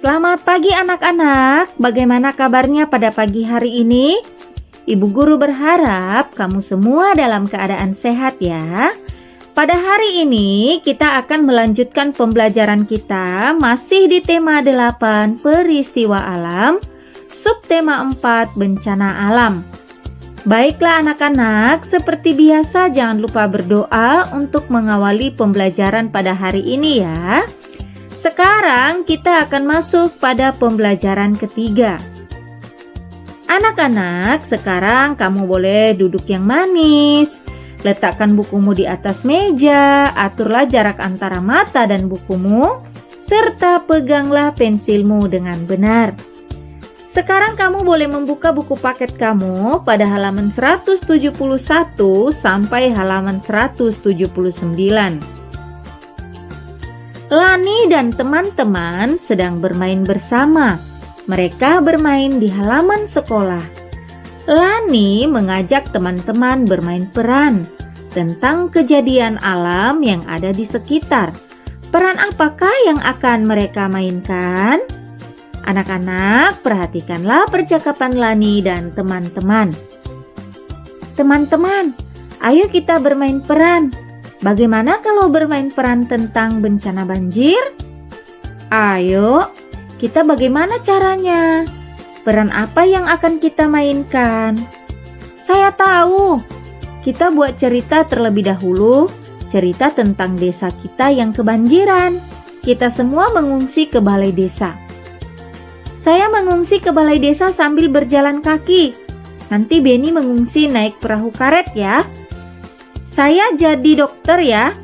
Selamat pagi anak-anak, bagaimana kabarnya pada pagi hari ini? Ibu guru berharap kamu semua dalam keadaan sehat ya. Pada hari ini kita akan melanjutkan pembelajaran kita masih di tema 8 peristiwa alam, subtema 4 bencana alam. Baiklah anak-anak, seperti biasa jangan lupa berdoa untuk mengawali pembelajaran pada hari ini ya. Sekarang kita akan masuk pada pembelajaran ketiga. Anak-anak, sekarang kamu boleh duduk yang manis. Letakkan bukumu di atas meja, aturlah jarak antara mata dan bukumu, serta peganglah pensilmu dengan benar. Sekarang kamu boleh membuka buku paket kamu pada halaman 171 sampai halaman 179. Lani dan teman-teman sedang bermain bersama. Mereka bermain di halaman sekolah. Lani mengajak teman-teman bermain peran tentang kejadian alam yang ada di sekitar. Peran apakah yang akan mereka mainkan? Anak-anak, perhatikanlah percakapan Lani dan teman-teman. Teman-teman, ayo kita bermain peran. Bagaimana kalau bermain peran tentang bencana banjir? Ayo, kita bagaimana caranya? Peran apa yang akan kita mainkan? Saya tahu. Kita buat cerita terlebih dahulu, cerita tentang desa kita yang kebanjiran. Kita semua mengungsi ke balai desa. Saya mengungsi ke balai desa sambil berjalan kaki. Nanti Beni mengungsi naik perahu karet ya. Saya jadi dokter ya.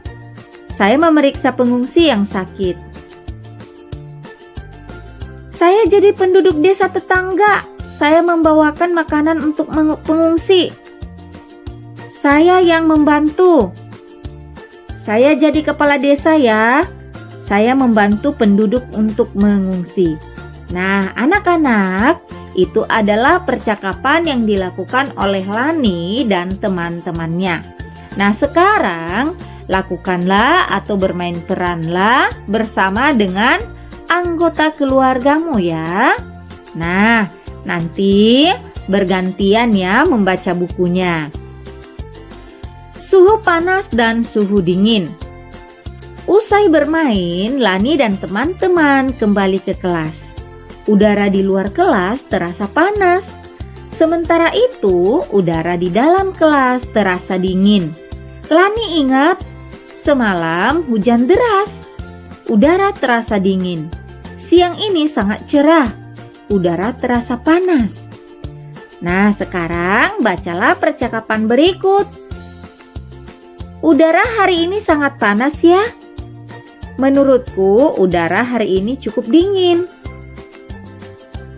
Saya memeriksa pengungsi yang sakit. Saya jadi penduduk desa tetangga. Saya membawakan makanan untuk pengungsi. Saya yang membantu. Saya jadi kepala desa ya. Saya membantu penduduk untuk mengungsi. Nah, anak-anak, itu adalah percakapan yang dilakukan oleh Lani dan teman-temannya. Nah, sekarang lakukanlah atau bermain peranlah bersama dengan anggota keluargamu ya. Nah, nanti bergantian ya membaca bukunya. Suhu panas dan suhu dingin. Usai bermain, Lani dan teman-teman kembali ke kelas. Udara di luar kelas terasa panas. Sementara itu, udara di dalam kelas terasa dingin. Lani ingat, semalam hujan deras. Udara terasa dingin. Siang ini sangat cerah. Udara terasa panas. Nah, sekarang bacalah percakapan berikut. Udara hari ini sangat panas ya. Menurutku, udara hari ini cukup dingin.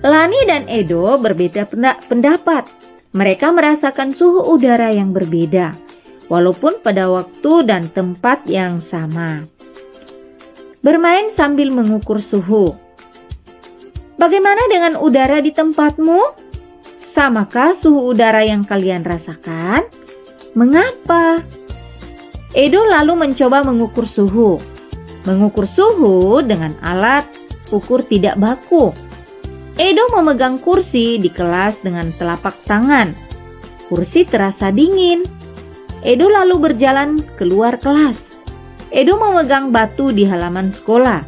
Lani dan Edo berbeda pendapat. Mereka merasakan suhu udara yang berbeda, walaupun pada waktu dan tempat yang sama. Bermain sambil mengukur suhu. Bagaimana dengan udara di tempatmu? Samakah suhu udara yang kalian rasakan? Mengapa? Edo lalu mencoba mengukur suhu. Mengukur suhu dengan alat ukur tidak baku. Edo memegang kursi di kelas dengan telapak tangan. Kursi terasa dingin. Edo lalu berjalan keluar kelas. Edo memegang batu di halaman sekolah.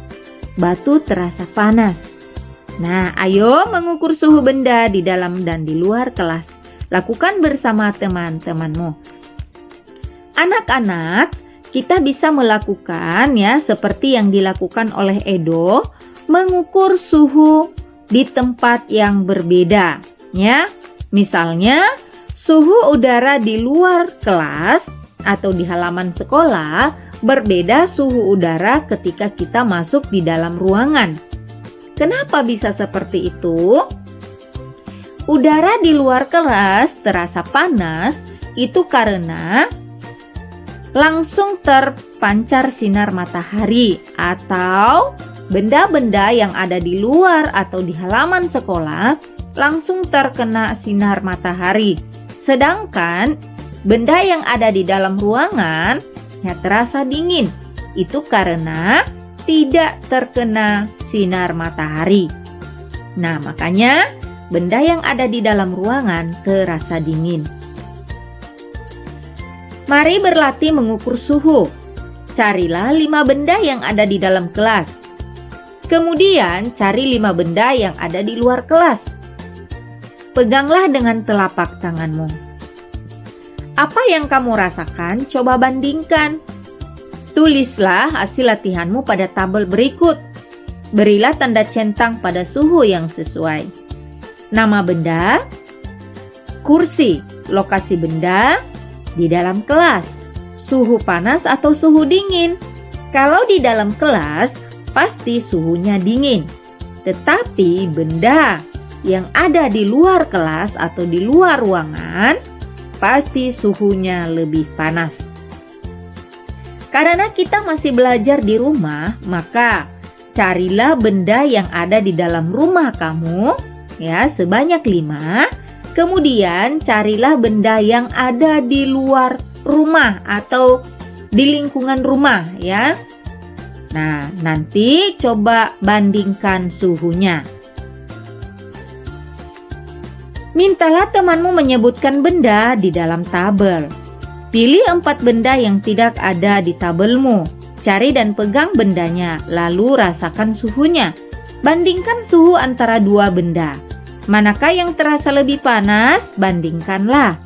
Batu terasa panas. Nah, ayo mengukur suhu benda di dalam dan di luar kelas. Lakukan bersama teman-temanmu. Anak-anak, kita bisa melakukan ya seperti yang dilakukan oleh Edo, mengukur suhu di tempat yang berbeda ya. Misalnya suhu udara di luar kelas atau di halaman sekolah berbeda suhu udara ketika kita masuk di dalam ruangan. Kenapa bisa seperti itu? Udara di luar kelas terasa panas itu karena langsung terpancar sinar matahari atau benda-benda yang ada di luar atau di halaman sekolah langsung terkena sinar matahari. Sedangkan benda yang ada di dalam ruangan ya terasa dingin. Itu karena tidak terkena sinar matahari. Nah, makanya benda yang ada di dalam ruangan terasa dingin. Mari berlatih mengukur suhu. Carilah 5 benda yang ada di dalam kelas. Kemudian cari 5 benda yang ada di luar kelas. Peganglah dengan telapak tanganmu. Apa yang kamu rasakan? Coba bandingkan. Tulislah hasil latihanmu pada tabel berikut. Berilah tanda centang pada suhu yang sesuai. Nama benda, kursi, lokasi benda, di dalam kelas, suhu panas atau suhu dingin. Kalau di dalam kelas, pasti suhunya dingin. Tetapi benda yang ada di luar kelas atau di luar ruangan, pasti suhunya lebih panas. Karena kita masih belajar di rumah, maka carilah benda yang ada di dalam rumah kamu, ya, sebanyak 5. Kemudian carilah benda yang ada di luar rumah atau di lingkungan rumah, ya. Nah, nanti coba bandingkan suhunya. Mintalah temanmu menyebutkan benda di dalam tabel. Pilih 4 benda yang tidak ada di tabelmu. Cari dan pegang bendanya, lalu rasakan suhunya. Bandingkan suhu antara 2 benda. Manakah yang terasa lebih panas? Bandingkanlah.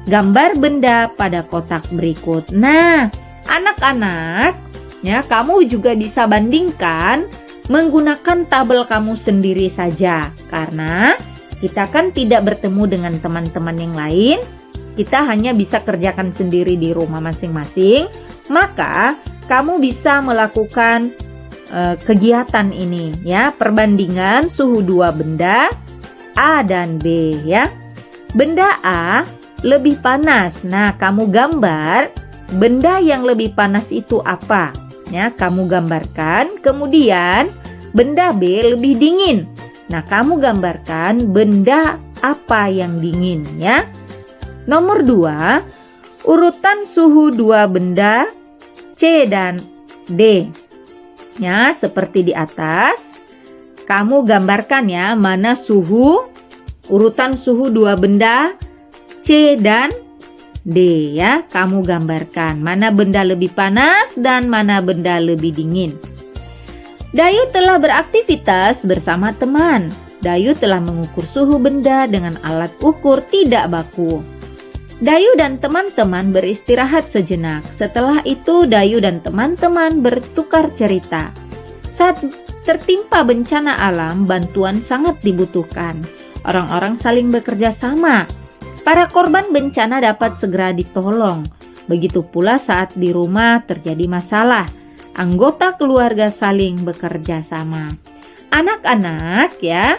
Gambar benda pada kotak berikut. Nah, anak-anak, ya, kamu juga bisa bandingkan menggunakan tabel kamu sendiri saja. Karena kita kan tidak bertemu dengan teman-teman yang lain. Kita hanya bisa kerjakan sendiri di rumah masing-masing. Maka kamu bisa melakukan kegiatan ini, ya, perbandingan suhu 2 benda A dan B, ya. Benda A lebih panas. Nah, kamu gambar benda yang lebih panas itu apa? Ya, kamu gambarkan. Kemudian benda B lebih dingin. Nah, kamu gambarkan benda apa yang dingin, ya. Nomor 2, urutan suhu 2 benda C dan D. Ya, seperti di atas. Kamu gambarkan, ya, mana suhu, urutan suhu 2 benda C dan D, ya. Kamu gambarkan mana benda lebih panas dan mana benda lebih dingin. Dayu telah beraktivitas bersama teman. Dayu telah mengukur suhu benda dengan alat ukur tidak baku. Dayu dan teman-teman beristirahat sejenak. Setelah itu Dayu dan teman-teman bertukar cerita. Saat tertimpa bencana alam, bantuan sangat dibutuhkan. Orang-orang saling bekerja sama. Para korban bencana dapat segera ditolong. Begitu pula saat di rumah terjadi masalah. Anggota keluarga saling bekerja sama. Anak-anak, ya,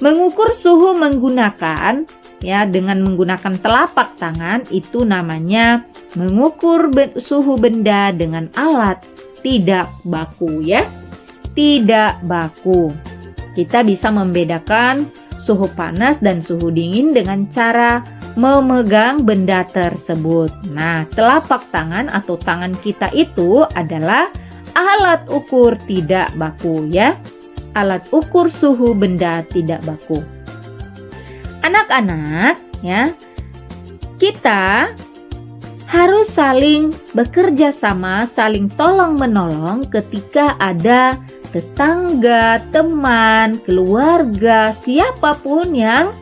mengukur suhu menggunakan, ya, dengan menggunakan telapak tangan itu namanya mengukur suhu benda dengan alat tidak baku, ya. Tidak baku. Kita bisa membedakan suhu panas dan suhu dingin dengan cara memegang benda tersebut. Nah, telapak tangan atau tangan kita itu adalah alat ukur tidak baku, ya. Alat ukur suhu benda tidak baku. Anak-anak, ya, kita harus saling bekerja sama, saling tolong-menolong ketika ada tetangga, teman, keluarga, siapapun yang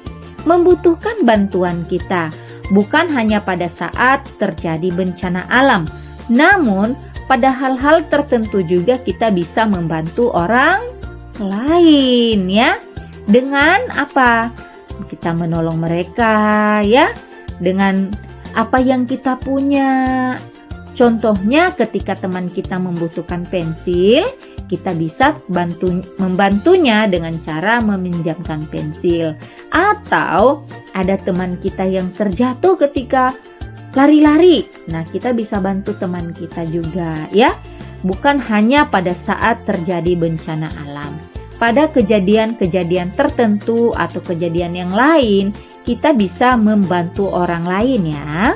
membutuhkan bantuan kita. Bukan hanya pada saat terjadi bencana alam, namun pada hal-hal tertentu juga kita bisa membantu orang lain, ya. Dengan apa? Kita menolong mereka, ya, dengan apa yang kita punya. Contohnya ketika teman kita membutuhkan pensil, kita bisa membantunya dengan cara meminjamkan pensil. Atau ada teman kita yang terjatuh ketika lari-lari. Nah, kita bisa bantu teman kita juga, ya. Bukan hanya pada saat terjadi bencana alam. Pada kejadian-kejadian tertentu atau kejadian yang lain, kita bisa membantu orang lain, ya.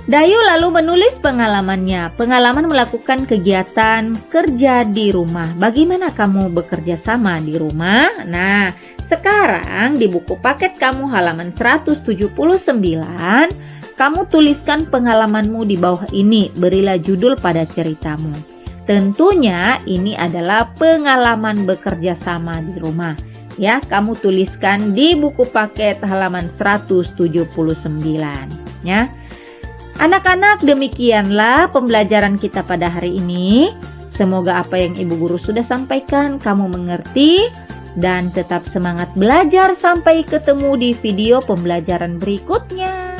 Dayu lalu menulis pengalamannya. Pengalaman melakukan kegiatan kerja di rumah. Bagaimana kamu bekerja sama di rumah? Nah, sekarang di buku paket kamu halaman 179, kamu tuliskan pengalamanmu di bawah ini. Berilah judul pada ceritamu. Tentunya ini adalah pengalaman bekerja sama di rumah. Ya, kamu tuliskan di buku paket halaman 179. Ya. Anak-anak, demikianlah pembelajaran kita pada hari ini. Semoga apa yang Ibu Guru sudah sampaikan kamu mengerti dan tetap semangat belajar. Sampai ketemu di video pembelajaran berikutnya.